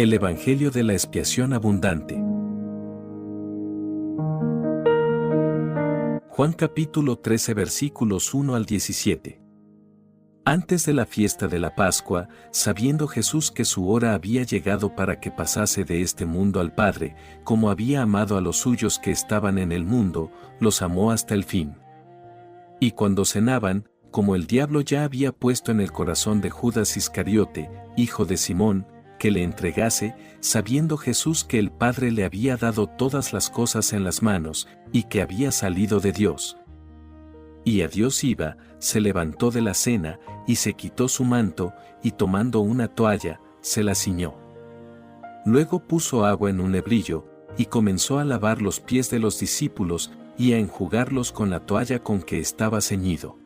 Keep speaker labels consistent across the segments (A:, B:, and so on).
A: El Evangelio de la expiación abundante. Juan capítulo 13 versículos 1 al 17. Antes de la fiesta de la Pascua, sabiendo Jesús que su hora había llegado para que pasase de este mundo al Padre, como había amado a los suyos que estaban en el mundo, los amó hasta el fin. Y cuando cenaban, como el diablo ya había puesto en el corazón de Judas Iscariote, hijo de Simón, que le entregase, sabiendo Jesús que el Padre le había dado todas las cosas en las manos, y que había salido de Dios. Y a Dios iba, se levantó de la cena, y se quitó su manto, y tomando una toalla, se la ciñó. Luego puso agua en un hebrillo, y comenzó a lavar los pies de los discípulos, y a enjugarlos con la toalla con que estaba ceñido.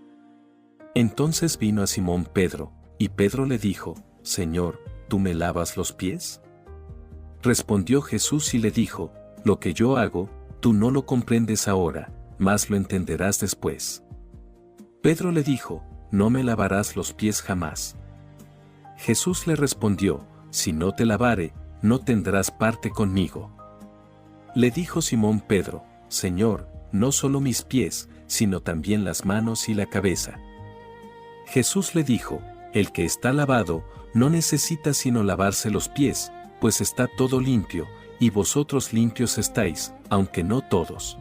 A: Entonces vino a Simón Pedro, y Pedro le dijo, Señor, ¿tú me lavas los pies? Respondió Jesús y le dijo, lo que yo hago, tú no lo comprendes ahora, mas lo entenderás después. Pedro le dijo, no me lavarás los pies jamás. Jesús le respondió, si no te lavare, no tendrás parte conmigo. Le dijo Simón Pedro, Señor, no solo mis pies, sino también las manos y la cabeza. Jesús le dijo, el que está lavado, no necesita sino lavarse los pies, pues está todo limpio, y vosotros limpios estáis, aunque no todos.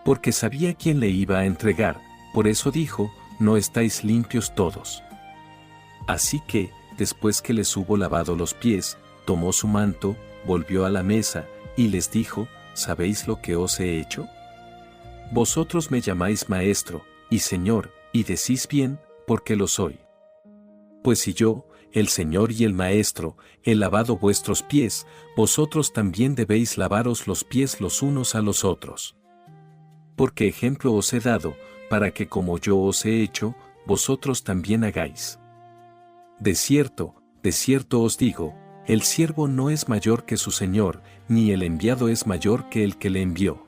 A: Porque sabía quién le iba a entregar, por eso dijo, no estáis limpios todos. Así que, después que les hubo lavado los pies, tomó su manto, volvió a la mesa, y les dijo, ¿sabéis lo que os he hecho? Vosotros me llamáis Maestro, y Señor, y decís bien, porque lo soy. Pues si yo, el Señor y el Maestro, he lavado vuestros pies, vosotros también debéis lavaros los pies los unos a los otros. Porque ejemplo os he dado, para que como yo os he hecho, vosotros también hagáis. De cierto os digo, el siervo no es mayor que su Señor, ni el enviado es mayor que el que le envió.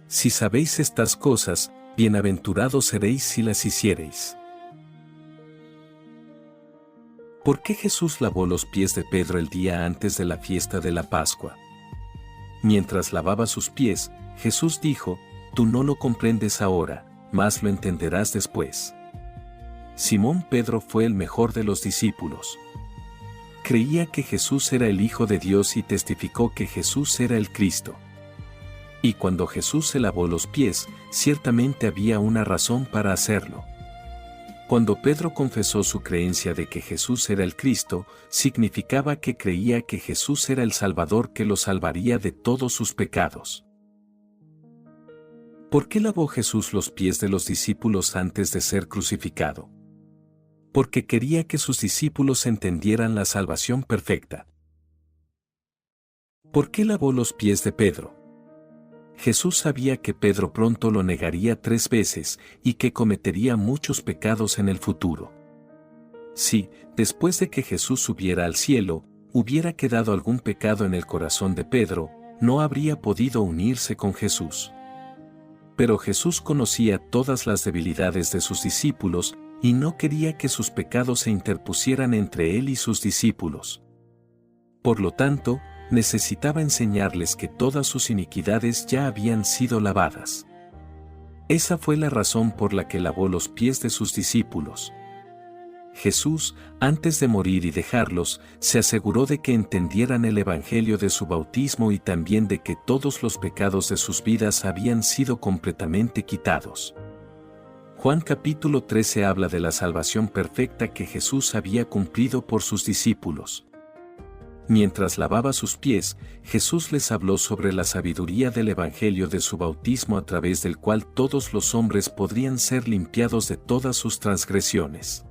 A: Si sabéis estas cosas, bienaventurados seréis si las hiciereis. ¿Por qué Jesús lavó los pies de Pedro el día antes de la fiesta de la Pascua? Mientras lavaba sus pies, Jesús dijo, tú no lo comprendes ahora, mas lo entenderás después. Simón Pedro fue el mejor de los discípulos. Creía que Jesús era el Hijo de Dios y testificó que Jesús era el Cristo. Y cuando Jesús se lavó los pies, ciertamente había una razón para hacerlo. Cuando Pedro confesó su creencia de que Jesús era el Cristo, significaba que creía que Jesús era el Salvador que lo salvaría de todos sus pecados. ¿Por qué lavó Jesús los pies de los discípulos antes de ser crucificado? Porque quería que sus discípulos entendieran la salvación perfecta. ¿Por qué lavó los pies de Pedro? Jesús sabía que Pedro pronto lo negaría 3 veces y que cometería muchos pecados en el futuro. Si, después de que Jesús subiera al cielo, hubiera quedado algún pecado en el corazón de Pedro, no habría podido unirse con Jesús. Pero Jesús conocía todas las debilidades de sus discípulos y no quería que sus pecados se interpusieran entre él y sus discípulos. Por lo tanto, necesitaba enseñarles que todas sus iniquidades ya habían sido lavadas. Esa fue la razón por la que lavó los pies de sus discípulos. Jesús, antes de morir y dejarlos, se aseguró de que entendieran el evangelio de su bautismo y también de que todos los pecados de sus vidas habían sido completamente quitados. Juan capítulo 13 habla de la salvación perfecta que Jesús había cumplido por sus discípulos. Mientras lavaba sus pies, Jesús les habló sobre la sabiduría del evangelio de su bautismo a través del cual todos los hombres podrían ser limpiados de todas sus transgresiones.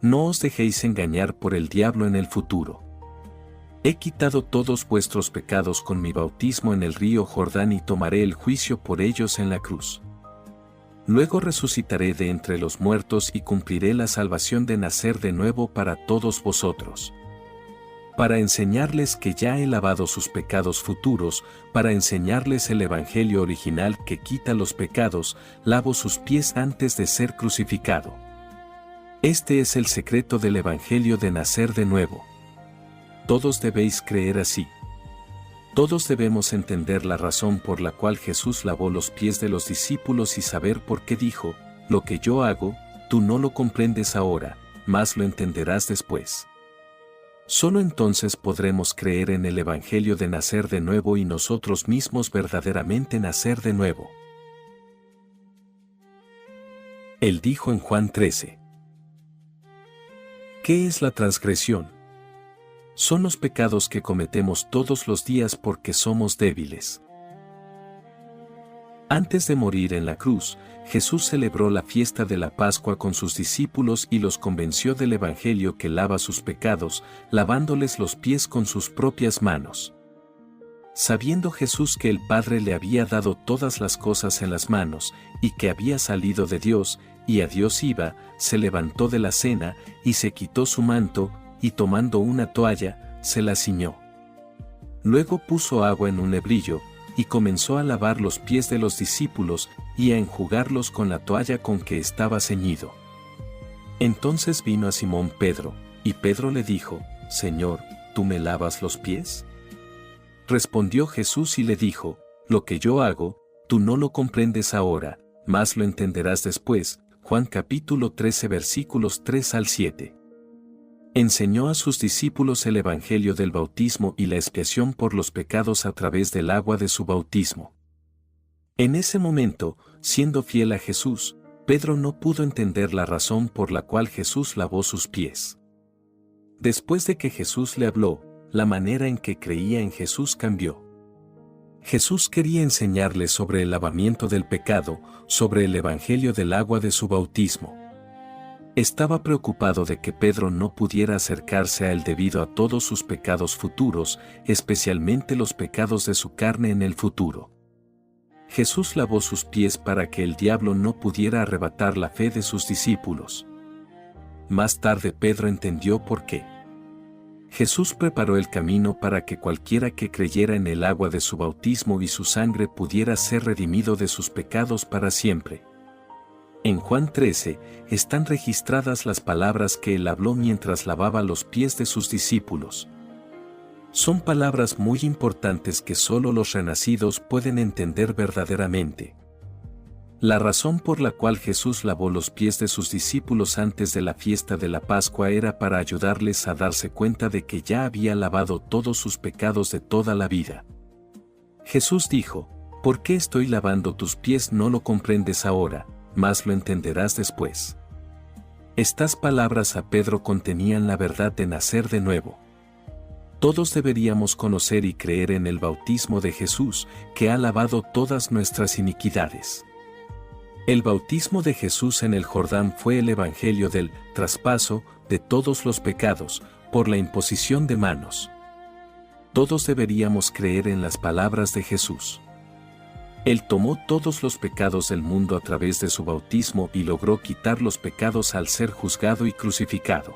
A: No os dejéis engañar por el diablo en el futuro. He quitado todos vuestros pecados con mi bautismo en el río Jordán y tomaré el juicio por ellos en la cruz. Luego resucitaré de entre los muertos y cumpliré la salvación de nacer de nuevo para todos vosotros. Para enseñarles que ya he lavado sus pecados futuros, para enseñarles el evangelio original que quita los pecados, lavo sus pies antes de ser crucificado. Este es el secreto del evangelio de nacer de nuevo. Todos debéis creer así. Todos debemos entender la razón por la cual Jesús lavó los pies de los discípulos y saber por qué dijo, lo que yo hago, tú no lo comprendes ahora, mas lo entenderás después. Solo entonces podremos creer en el Evangelio de nacer de nuevo y nosotros mismos verdaderamente nacer de nuevo. Él dijo en Juan 13. ¿Qué es la transgresión? Son los pecados que cometemos todos los días porque somos débiles. Antes de morir en la cruz, Jesús celebró la fiesta de la Pascua con sus discípulos y los convenció del Evangelio que lava sus pecados, lavándoles los pies con sus propias manos. Sabiendo Jesús que el Padre le había dado todas las cosas en las manos, y que había salido de Dios, y a Dios iba, se levantó de la cena, y se quitó su manto, y tomando una toalla, se la ciñó. Luego puso agua en un lebrillo, y comenzó a lavar los pies de los discípulos, y a enjugarlos con la toalla con que estaba ceñido. Entonces vino a Simón Pedro, y Pedro le dijo, Señor, ¿tú me lavas los pies? Respondió Jesús y le dijo, lo que yo hago, tú no lo comprendes ahora, mas lo entenderás después. Juan capítulo 13 versículos 3 al 7. Enseñó a sus discípulos el Evangelio del bautismo y la expiación por los pecados a través del agua de su bautismo. En ese momento, siendo fiel a Jesús, Pedro no pudo entender la razón por la cual Jesús lavó sus pies. Después de que Jesús le habló, la manera en que creía en Jesús cambió. Jesús quería enseñarle sobre el lavamiento del pecado, sobre el Evangelio del agua de su bautismo. Estaba preocupado de que Pedro no pudiera acercarse a él debido a todos sus pecados futuros, especialmente los pecados de su carne en el futuro. Jesús lavó sus pies para que el diablo no pudiera arrebatar la fe de sus discípulos. Más tarde Pedro entendió por qué. Jesús preparó el camino para que cualquiera que creyera en el agua de su bautismo y su sangre pudiera ser redimido de sus pecados para siempre. En Juan 13 están registradas las palabras que él habló mientras lavaba los pies de sus discípulos. Son palabras muy importantes que solo los renacidos pueden entender verdaderamente. La razón por la cual Jesús lavó los pies de sus discípulos antes de la fiesta de la Pascua era para ayudarles a darse cuenta de que ya había lavado todos sus pecados de toda la vida. Jesús dijo, ¿por qué estoy lavando tus pies? No lo comprendes ahora, mas lo entenderás después. Estas palabras a Pedro contenían la verdad de nacer de nuevo. Todos deberíamos conocer y creer en el bautismo de Jesús, que ha lavado todas nuestras iniquidades. El bautismo de Jesús en el Jordán fue el evangelio del traspaso de todos los pecados, por la imposición de manos. Todos deberíamos creer en las palabras de Jesús. Él tomó todos los pecados del mundo a través de su bautismo y logró quitar los pecados al ser juzgado y crucificado.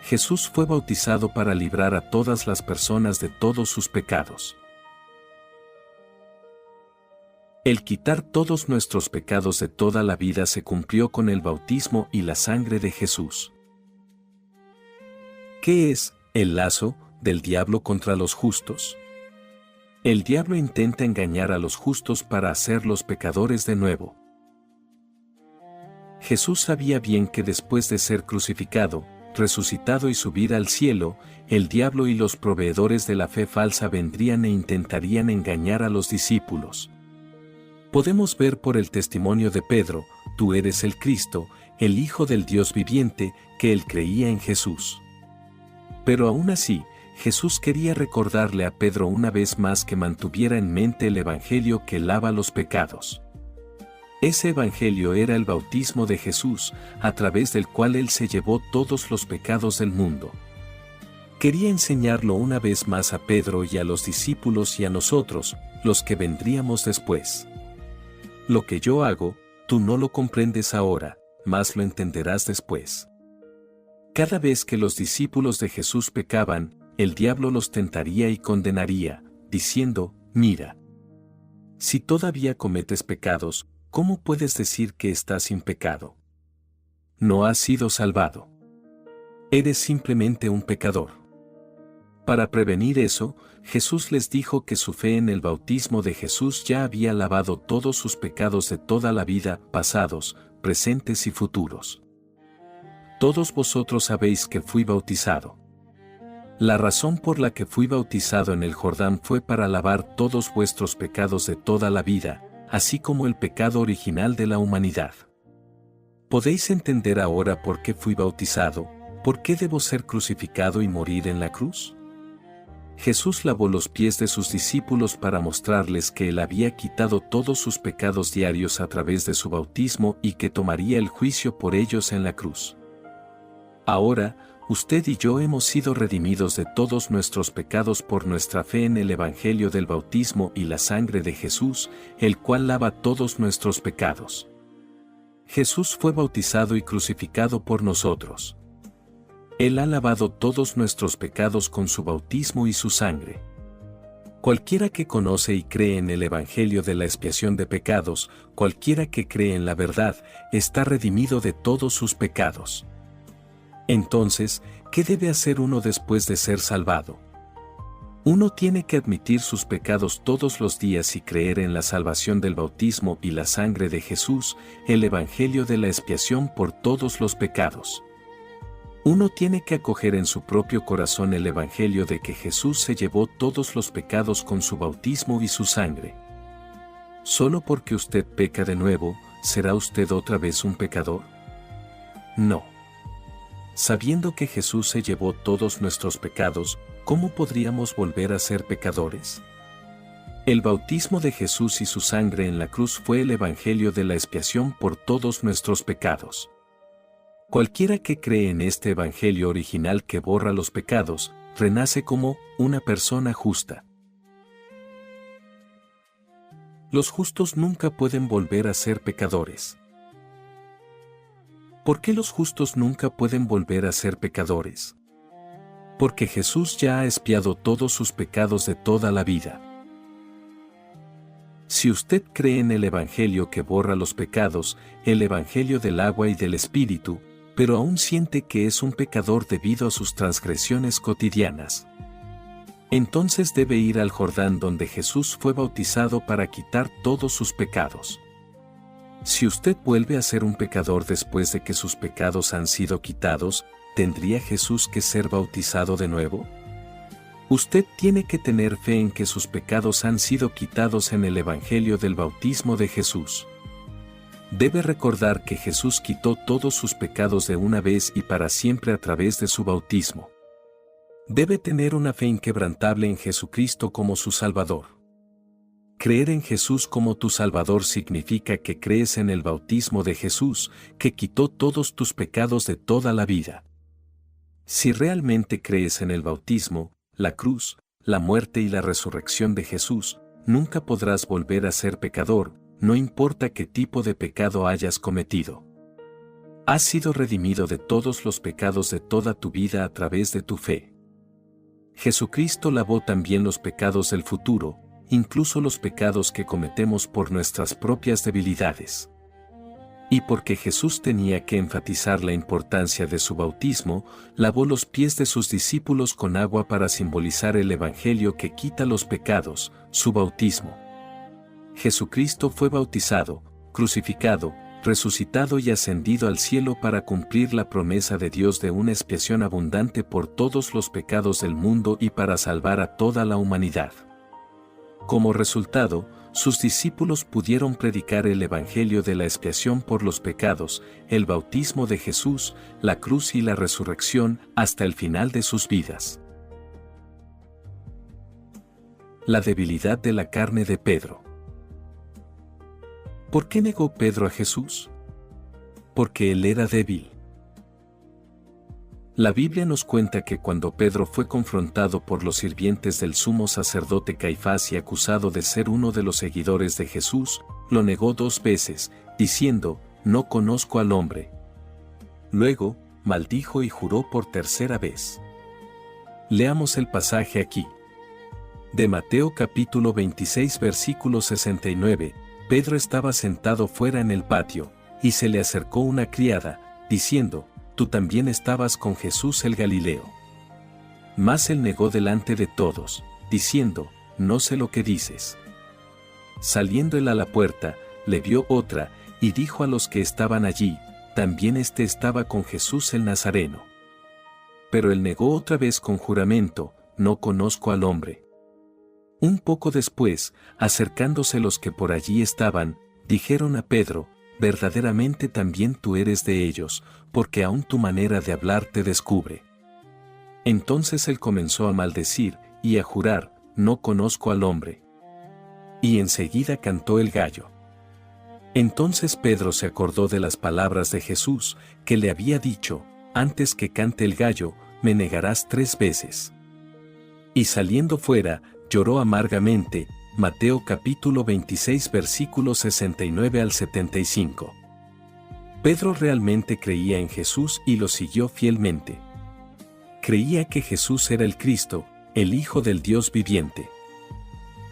A: Jesús fue bautizado para librar a todas las personas de todos sus pecados. El quitar todos nuestros pecados de toda la vida se cumplió con el bautismo y la sangre de Jesús. ¿Qué es el lazo del diablo contra los justos? El diablo intenta engañar a los justos para hacerlos pecadores de nuevo. Jesús sabía bien que después de ser crucificado, resucitado y subir al cielo, el diablo y los proveedores de la fe falsa vendrían e intentarían engañar a los discípulos. Podemos ver por el testimonio de Pedro, tú eres el Cristo, el Hijo del Dios viviente, que él creía en Jesús. Pero aún así, Jesús quería recordarle a Pedro una vez más que mantuviera en mente el Evangelio que lava los pecados. Ese Evangelio era el bautismo de Jesús, a través del cual él se llevó todos los pecados del mundo. Quería enseñarlo una vez más a Pedro y a los discípulos y a nosotros, los que vendríamos después. Lo que yo hago, tú no lo comprendes ahora, mas lo entenderás después. Cada vez que los discípulos de Jesús pecaban, el diablo los tentaría y condenaría, diciendo, mira, si todavía cometes pecados, ¿cómo puedes decir que estás sin pecado? No has sido salvado. Eres simplemente un pecador. Para prevenir eso, Jesús les dijo que su fe en el bautismo de Jesús ya había lavado todos sus pecados de toda la vida, pasados, presentes y futuros. Todos vosotros sabéis que fui bautizado. La razón por la que fui bautizado en el Jordán fue para lavar todos vuestros pecados de toda la vida, así como el pecado original de la humanidad. ¿Podéis entender ahora por qué fui bautizado? ¿Por qué debo ser crucificado y morir en la cruz? Jesús lavó los pies de sus discípulos para mostrarles que Él había quitado todos sus pecados diarios a través de su bautismo y que tomaría el juicio por ellos en la cruz. Ahora, usted y yo hemos sido redimidos de todos nuestros pecados por nuestra fe en el Evangelio del bautismo y la sangre de Jesús, el cual lava todos nuestros pecados. Jesús fue bautizado y crucificado por nosotros. Él ha lavado todos nuestros pecados con su bautismo y su sangre. Cualquiera que conoce y cree en el Evangelio de la expiación de pecados, cualquiera que cree en la verdad, está redimido de todos sus pecados. Entonces, ¿qué debe hacer uno después de ser salvado? Uno tiene que admitir sus pecados todos los días y creer en la salvación del bautismo y la sangre de Jesús, el Evangelio de la expiación por todos los pecados. Uno tiene que acoger en su propio corazón el Evangelio de que Jesús se llevó todos los pecados con su bautismo y su sangre. ¿Solo porque usted peca de nuevo, será usted otra vez un pecador? No. Sabiendo que Jesús se llevó todos nuestros pecados, ¿cómo podríamos volver a ser pecadores? El bautismo de Jesús y su sangre en la cruz fue el Evangelio de la expiación por todos nuestros pecados. Cualquiera que cree en este Evangelio original que borra los pecados, renace como una persona justa. Los justos nunca pueden volver a ser pecadores. ¿Por qué los justos nunca pueden volver a ser pecadores? Porque Jesús ya ha expiado todos sus pecados de toda la vida. Si usted cree en el Evangelio que borra los pecados, el Evangelio del agua y del Espíritu, pero aún siente que es un pecador debido a sus transgresiones cotidianas, entonces debe ir al Jordán donde Jesús fue bautizado para quitar todos sus pecados. Si usted vuelve a ser un pecador después de que sus pecados han sido quitados, ¿tendría Jesús que ser bautizado de nuevo? Usted tiene que tener fe en que sus pecados han sido quitados en el Evangelio del bautismo de Jesús. Debe recordar que Jesús quitó todos sus pecados de una vez y para siempre a través de su bautismo. Debe tener una fe inquebrantable en Jesucristo como su Salvador. Creer en Jesús como tu Salvador significa que crees en el bautismo de Jesús, que quitó todos tus pecados de toda la vida. Si realmente crees en el bautismo, la cruz, la muerte y la resurrección de Jesús, nunca podrás volver a ser pecador, no importa qué tipo de pecado hayas cometido. Has sido redimido de todos los pecados de toda tu vida a través de tu fe. Jesucristo lavó también los pecados del futuro, incluso los pecados que cometemos por nuestras propias debilidades. Y porque Jesús tenía que enfatizar la importancia de su bautismo, lavó los pies de sus discípulos con agua para simbolizar el Evangelio que quita los pecados, su bautismo. Jesucristo fue bautizado, crucificado, resucitado y ascendido al cielo para cumplir la promesa de Dios de una expiación abundante por todos los pecados del mundo y para salvar a toda la humanidad. Como resultado, sus discípulos pudieron predicar el Evangelio de la expiación por los pecados, el bautismo de Jesús, la cruz y la resurrección hasta el final de sus vidas. La debilidad de la carne de Pedro. ¿Por qué negó Pedro a Jesús? Porque él era débil. La Biblia nos cuenta que cuando Pedro fue confrontado por los sirvientes del sumo sacerdote Caifás y acusado de ser uno de los seguidores de Jesús, lo negó 2 veces, diciendo, «No conozco al hombre». Luego, maldijo y juró por 3ª vez. Leamos el pasaje aquí. De Mateo capítulo 26 versículo 69, Pedro estaba sentado fuera en el patio, y se le acercó una criada, diciendo, «Tú también estabas con Jesús el Galileo». Mas él negó delante de todos, diciendo, no sé lo que dices. Saliendo él a la puerta, le vio otra, y dijo a los que estaban allí, también éste estaba con Jesús el Nazareno. Pero él negó otra vez con juramento, no conozco al hombre. Un poco después, acercándose los que por allí estaban, dijeron a Pedro, verdaderamente también tú eres de ellos, porque aún tu manera de hablar te descubre. Entonces él comenzó a maldecir, y a jurar, no conozco al hombre. Y enseguida cantó el gallo. Entonces Pedro se acordó de las palabras de Jesús, que le había dicho, antes que cante el gallo, me negarás 3 veces. Y saliendo fuera, lloró amargamente. Mateo capítulo 26 versículos 69 al 75. Pedro realmente creía en Jesús y lo siguió fielmente. Creía que Jesús era el Cristo, el Hijo del Dios viviente.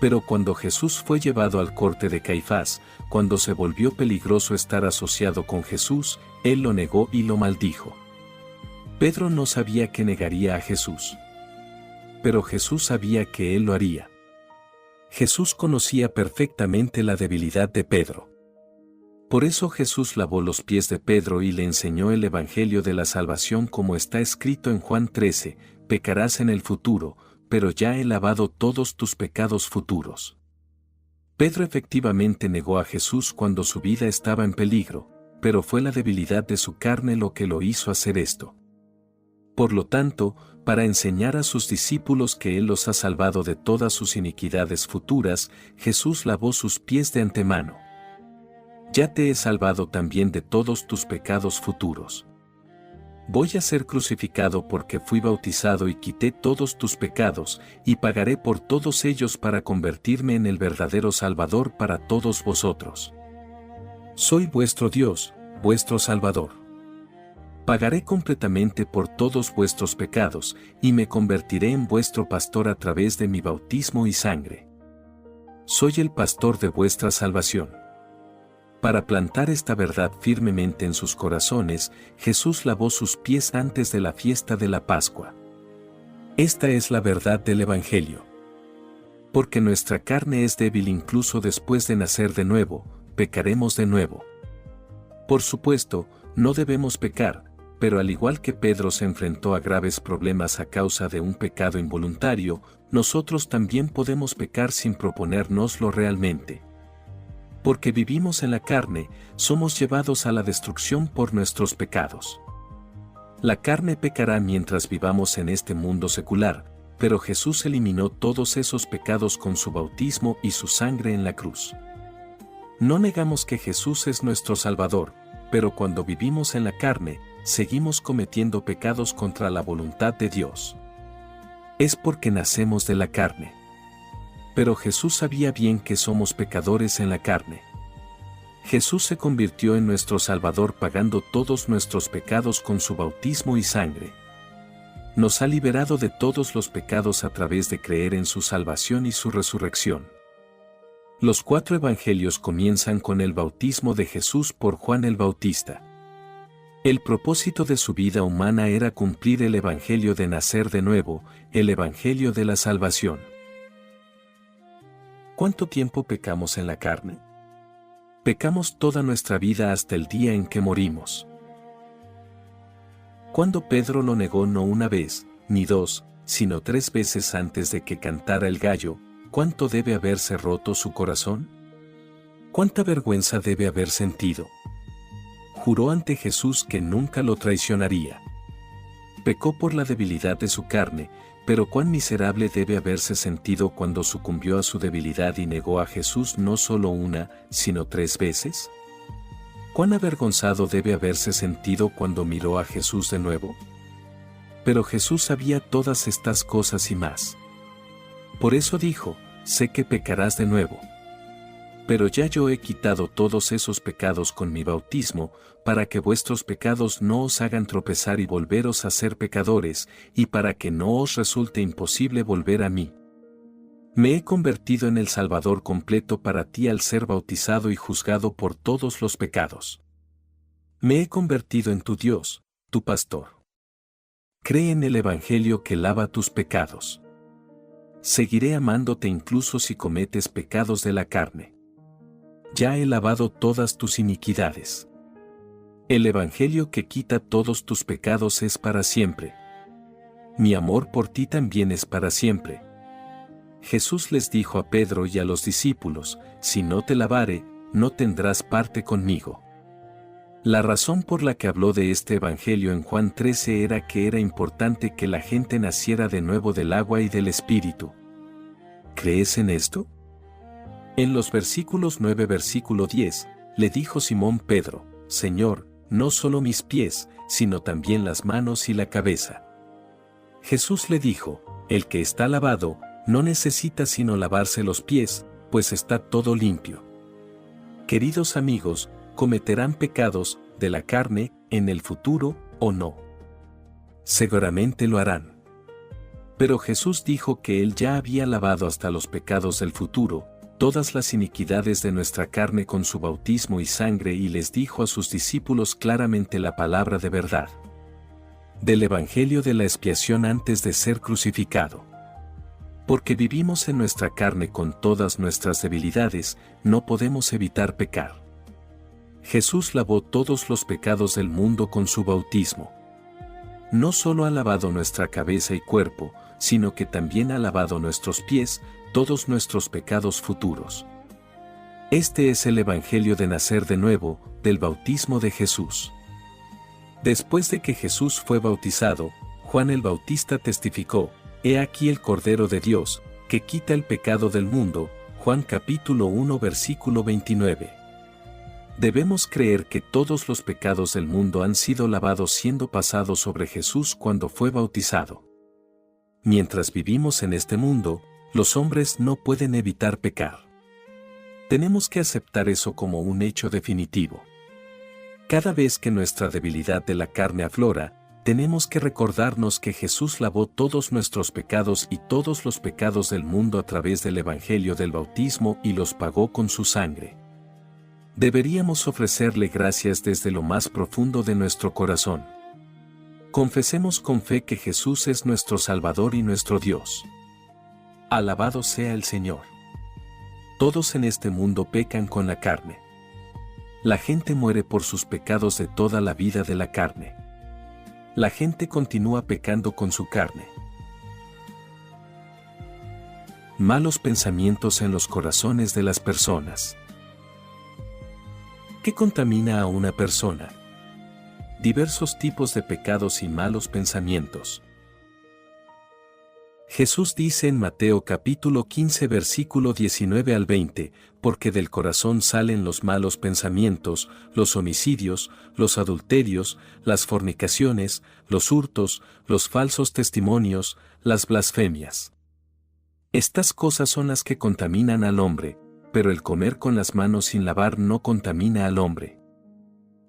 A: Pero cuando Jesús fue llevado al corte de Caifás, cuando se volvió peligroso estar asociado con Jesús, él lo negó y lo maldijo. Pedro no sabía que negaría a Jesús. Pero Jesús sabía que él lo haría. Jesús conocía perfectamente la debilidad de Pedro. Por eso Jesús lavó los pies de Pedro y le enseñó el Evangelio de la salvación como está escrito en Juan 13, pecarás en el futuro, pero ya he lavado todos tus pecados futuros. Pedro efectivamente negó a Jesús cuando su vida estaba en peligro, pero fue la debilidad de su carne lo que lo hizo hacer esto. Por lo tanto, para enseñar a sus discípulos que Él los ha salvado de todas sus iniquidades futuras, Jesús lavó sus pies de antemano. Ya te he salvado también de todos tus pecados futuros. Voy a ser crucificado porque fui bautizado y quité todos tus pecados, y pagaré por todos ellos para convertirme en el verdadero Salvador para todos vosotros. Soy vuestro Dios, vuestro Salvador. Pagaré completamente por todos vuestros pecados, y me convertiré en vuestro pastor a través de mi bautismo y sangre. Soy el pastor de vuestra salvación. Para plantar esta verdad firmemente en sus corazones, Jesús lavó sus pies antes de la fiesta de la Pascua. Esta es la verdad del Evangelio. Porque nuestra carne es débil incluso después de nacer de nuevo, pecaremos de nuevo. Por supuesto, no debemos pecar, pero al igual que Pedro se enfrentó a graves problemas a causa de un pecado involuntario, nosotros también podemos pecar sin proponérnoslo realmente. Porque vivimos en la carne, somos llevados a la destrucción por nuestros pecados. La carne pecará mientras vivamos en este mundo secular, pero Jesús eliminó todos esos pecados con su bautismo y su sangre en la cruz. No negamos que Jesús es nuestro Salvador, pero cuando vivimos en la carne, seguimos cometiendo pecados contra la voluntad de Dios. Es porque nacemos de la carne. Pero Jesús sabía bien que somos pecadores en la carne. Jesús se convirtió en nuestro Salvador pagando todos nuestros pecados con su bautismo y sangre. Nos ha liberado de todos los pecados a través de creer en su salvación y su resurrección. Los 4 evangelios comienzan con el bautismo de Jesús por Juan el Bautista. El propósito de su vida humana era cumplir el evangelio de nacer de nuevo, el evangelio de la salvación. ¿Cuánto tiempo pecamos en la carne? Pecamos toda nuestra vida hasta el día en que morimos. Cuando Pedro lo negó no una vez, ni 2, sino 3 veces antes de que cantara el gallo, ¿cuánto debe haberse roto su corazón? ¿Cuánta vergüenza debe haber sentido? Juró ante Jesús que nunca lo traicionaría. Pecó por la debilidad de su carne, pero cuán miserable debe haberse sentido cuando sucumbió a su debilidad y negó a Jesús no solo 1, sino 3 veces. ¿Cuán avergonzado debe haberse sentido cuando miró a Jesús de nuevo? Pero Jesús sabía todas estas cosas y más. Por eso dijo, sé que pecarás de nuevo. Pero ya yo he quitado todos esos pecados con mi bautismo, para que vuestros pecados no os hagan tropezar y volveros a ser pecadores, y para que no os resulte imposible volver a mí. Me he convertido en el Salvador completo para ti al ser bautizado y juzgado por todos los pecados. Me he convertido en tu Dios, tu pastor. Cree en el Evangelio que lava tus pecados. Seguiré amándote incluso si cometes pecados de la carne. Ya he lavado todas tus iniquidades. El Evangelio que quita todos tus pecados es para siempre. Mi amor por ti también es para siempre. Jesús les dijo a Pedro y a los discípulos, si no te lavare, no tendrás parte conmigo. La razón por la que habló de este Evangelio en Juan 13 era que era importante que la gente naciera de nuevo del agua y del Espíritu. ¿Crees en esto? En los versículos 9 versículo 10, le dijo Simón Pedro, Señor, no solo mis pies, sino también las manos y la cabeza. Jesús le dijo, el que está lavado, no necesita sino lavarse los pies, pues está todo limpio. Queridos amigos, ¿cometerán pecados de la carne en el futuro o no? Seguramente lo harán. Pero Jesús dijo que Él ya había lavado hasta los pecados del futuro, todas las iniquidades de nuestra carne con su bautismo y sangre, y les dijo a sus discípulos claramente la palabra de verdad del Evangelio de la expiación antes de ser crucificado. Porque vivimos en nuestra carne con todas nuestras debilidades, no podemos evitar pecar. Jesús lavó todos los pecados del mundo con su bautismo. No solo ha lavado nuestra cabeza y cuerpo, sino que también ha lavado nuestros pies, todos nuestros pecados futuros. Este es el Evangelio de nacer de nuevo, del bautismo de Jesús. Después de que Jesús fue bautizado, Juan el Bautista testificó, He aquí el Cordero de Dios, que quita el pecado del mundo, Juan capítulo 1 versículo 29. Debemos creer que todos los pecados del mundo han sido lavados siendo pasados sobre Jesús cuando fue bautizado. Mientras vivimos en este mundo, los hombres no pueden evitar pecar. Tenemos que aceptar eso como un hecho definitivo. Cada vez que nuestra debilidad de la carne aflora, tenemos que recordarnos que Jesús lavó todos nuestros pecados y todos los pecados del mundo a través del Evangelio del bautismo y los pagó con su sangre. Deberíamos ofrecerle gracias desde lo más profundo de nuestro corazón. Confesemos con fe que Jesús es nuestro Salvador y nuestro Dios. Alabado sea el Señor. Todos en este mundo pecan con la carne. La gente muere por sus pecados de toda la vida de la carne. La gente continúa pecando con su carne. Malos pensamientos en los corazones de las personas. ¿Qué contamina a una persona? Diversos tipos de pecados y malos pensamientos. Jesús dice en Mateo capítulo 15 versículo 19 al 20, porque del corazón salen los malos pensamientos, los homicidios, los adulterios, las fornicaciones, los hurtos, los falsos testimonios, las blasfemias. Estas cosas son las que contaminan al hombre, pero el comer con las manos sin lavar no contamina al hombre.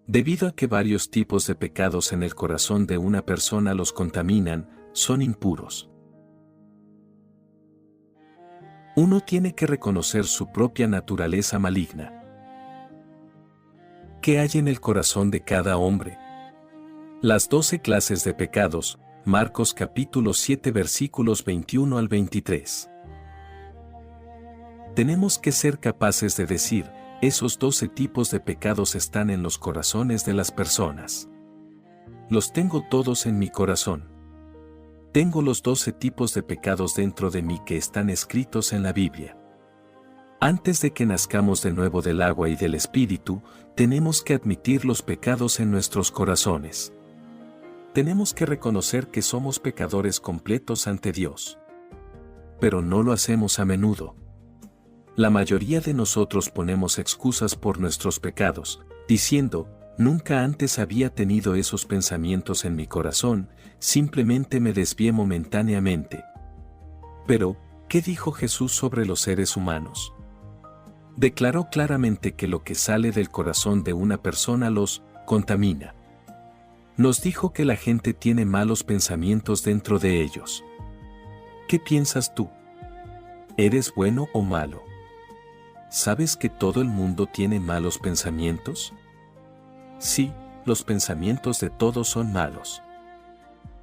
A: Debido a que varios tipos de pecados en el corazón de una persona los contaminan, son impuros. Uno tiene que reconocer su propia naturaleza maligna. ¿Qué hay en el corazón de cada hombre? Las 12 clases de pecados, Marcos capítulo 7 versículos 21 al 23. Tenemos que ser capaces de decir, esos 12 tipos de pecados están en los corazones de las personas. Los tengo todos en mi corazón. Tengo los 12 tipos de pecados dentro de mí que están escritos en la Biblia. Antes de que nazcamos de nuevo del agua y del Espíritu, tenemos que admitir los pecados en nuestros corazones. Tenemos que reconocer que somos pecadores completos ante Dios. Pero no lo hacemos a menudo. La mayoría de nosotros ponemos excusas por nuestros pecados, diciendo, nunca antes había tenido esos pensamientos en mi corazón, simplemente me desvié momentáneamente. Pero, ¿qué dijo Jesús sobre los seres humanos? Declaró claramente que lo que sale del corazón de una persona los contamina. Nos dijo que la gente tiene malos pensamientos dentro de ellos. ¿Qué piensas tú? ¿Eres bueno o malo? ¿Sabes que todo el mundo tiene malos pensamientos? Sí, los pensamientos de todos son malos.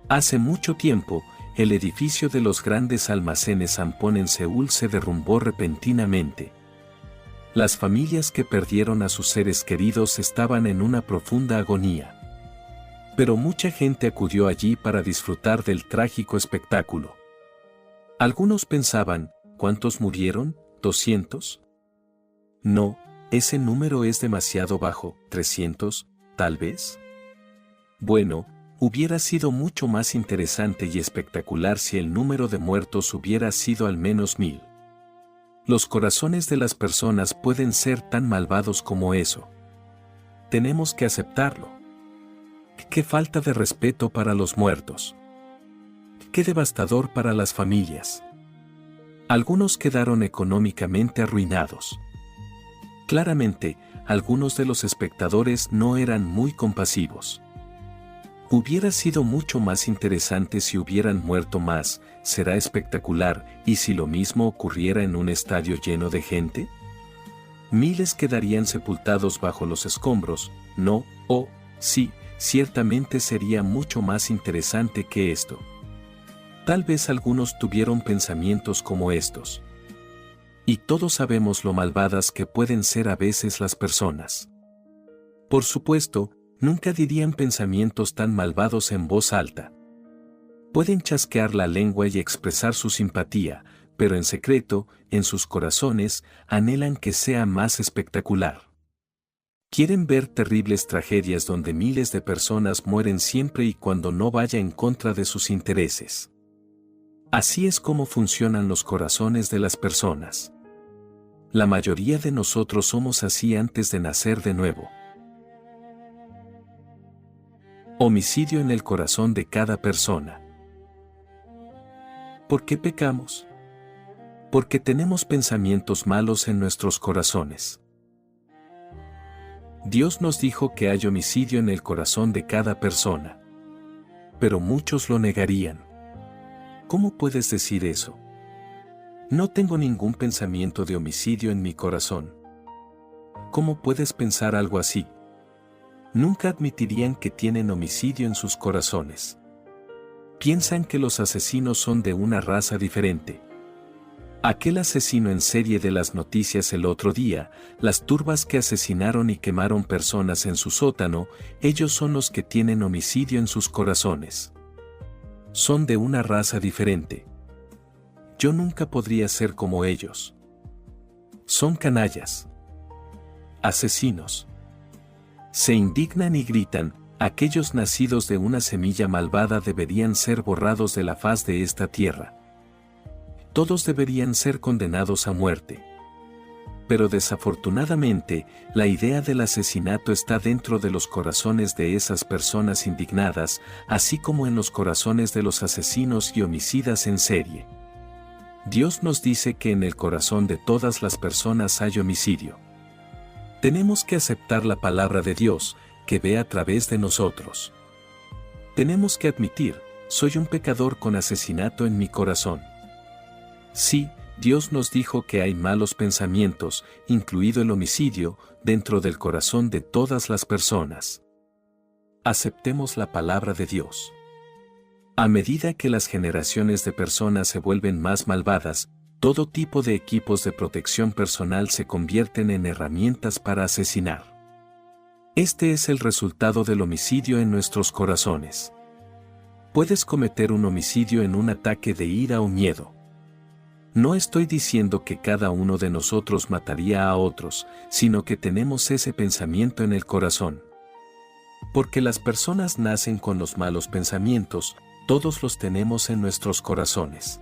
A: Hace mucho tiempo, el edificio de los grandes almacenes Ampon en Seúl se derrumbó repentinamente. Las familias que perdieron a sus seres queridos estaban en una profunda agonía. Pero mucha gente acudió allí para disfrutar del trágico espectáculo. Algunos pensaban, ¿cuántos murieron? ¿200? No, ese número es demasiado bajo, ¿300, tal vez? Bueno, hubiera sido mucho más interesante y espectacular si el número de muertos hubiera sido al menos 1000. Los corazones de las personas pueden ser tan malvados como eso. Tenemos que aceptarlo. Qué falta de respeto para los muertos. Qué devastador para las familias. Algunos quedaron económicamente arruinados. Claramente, algunos de los espectadores no eran muy compasivos. Hubiera sido mucho más interesante si hubieran muerto más, será espectacular, ¿y si lo mismo ocurriera en un estadio lleno de gente? Miles quedarían sepultados bajo los escombros, ¿no? Oh, sí, ciertamente sería mucho más interesante que esto. Tal vez algunos tuvieron pensamientos como estos. Y todos sabemos lo malvadas que pueden ser a veces las personas. Por supuesto, nunca dirían pensamientos tan malvados en voz alta. Pueden chasquear la lengua y expresar su simpatía, pero en secreto, en sus corazones, anhelan que sea más espectacular. Quieren ver terribles tragedias donde miles de personas mueren siempre y cuando no vaya en contra de sus intereses. Así es como funcionan los corazones de las personas. La mayoría de nosotros somos así antes de nacer de nuevo. Homicidio en el corazón de cada persona. ¿Por qué pecamos? Porque tenemos pensamientos malos en nuestros corazones. Dios nos dijo que hay homicidio en el corazón de cada persona. Pero muchos lo negarían. ¿Cómo puedes decir eso? No tengo ningún pensamiento de homicidio en mi corazón. ¿Cómo puedes pensar algo así? Nunca admitirían que tienen homicidio en sus corazones. Piensan que los asesinos son de una raza diferente. Aquel asesino en serie de las noticias el otro día, las turbas que asesinaron y quemaron personas en su sótano, ellos son los que tienen homicidio en sus corazones. Son de una raza diferente. Yo nunca podría ser como ellos. Son canallas. Asesinos. Se indignan y gritan, aquellos nacidos de una semilla malvada deberían ser borrados de la faz de esta tierra. Todos deberían ser condenados a muerte. Pero desafortunadamente, la idea del asesinato está dentro de los corazones de esas personas indignadas, así como en los corazones de los asesinos y homicidas en serie. Dios nos dice que en el corazón de todas las personas hay homicidio. Tenemos que aceptar la palabra de Dios, que ve a través de nosotros. Tenemos que admitir, soy un pecador con asesinato en mi corazón. Sí, Dios nos dijo que hay malos pensamientos, incluido el homicidio, dentro del corazón de todas las personas. Aceptemos la palabra de Dios. A medida que las generaciones de personas se vuelven más malvadas, todo tipo de equipos de protección personal se convierten en herramientas para asesinar. Este es el resultado del homicidio en nuestros corazones. Puedes cometer un homicidio en un ataque de ira o miedo. No estoy diciendo que cada uno de nosotros mataría a otros, sino que tenemos ese pensamiento en el corazón. Porque las personas nacen con los malos pensamientos, todos los tenemos en nuestros corazones.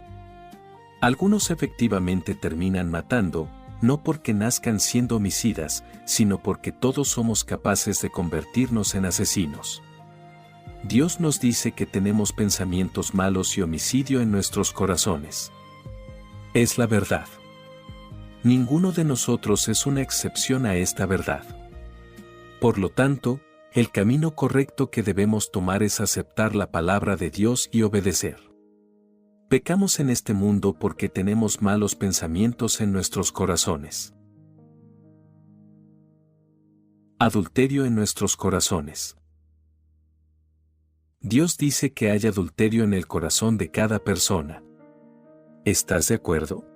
A: Algunos efectivamente terminan matando, no porque nazcan siendo homicidas, sino porque todos somos capaces de convertirnos en asesinos. Dios nos dice que tenemos pensamientos malos y homicidio en nuestros corazones. Es la verdad. Ninguno de nosotros es una excepción a esta verdad. Por lo tanto, el camino correcto que debemos tomar es aceptar la palabra de Dios y obedecer. Pecamos en este mundo porque tenemos malos pensamientos en nuestros corazones. Adulterio en nuestros corazones. Dios dice que hay adulterio en el corazón de cada persona. ¿Estás de acuerdo?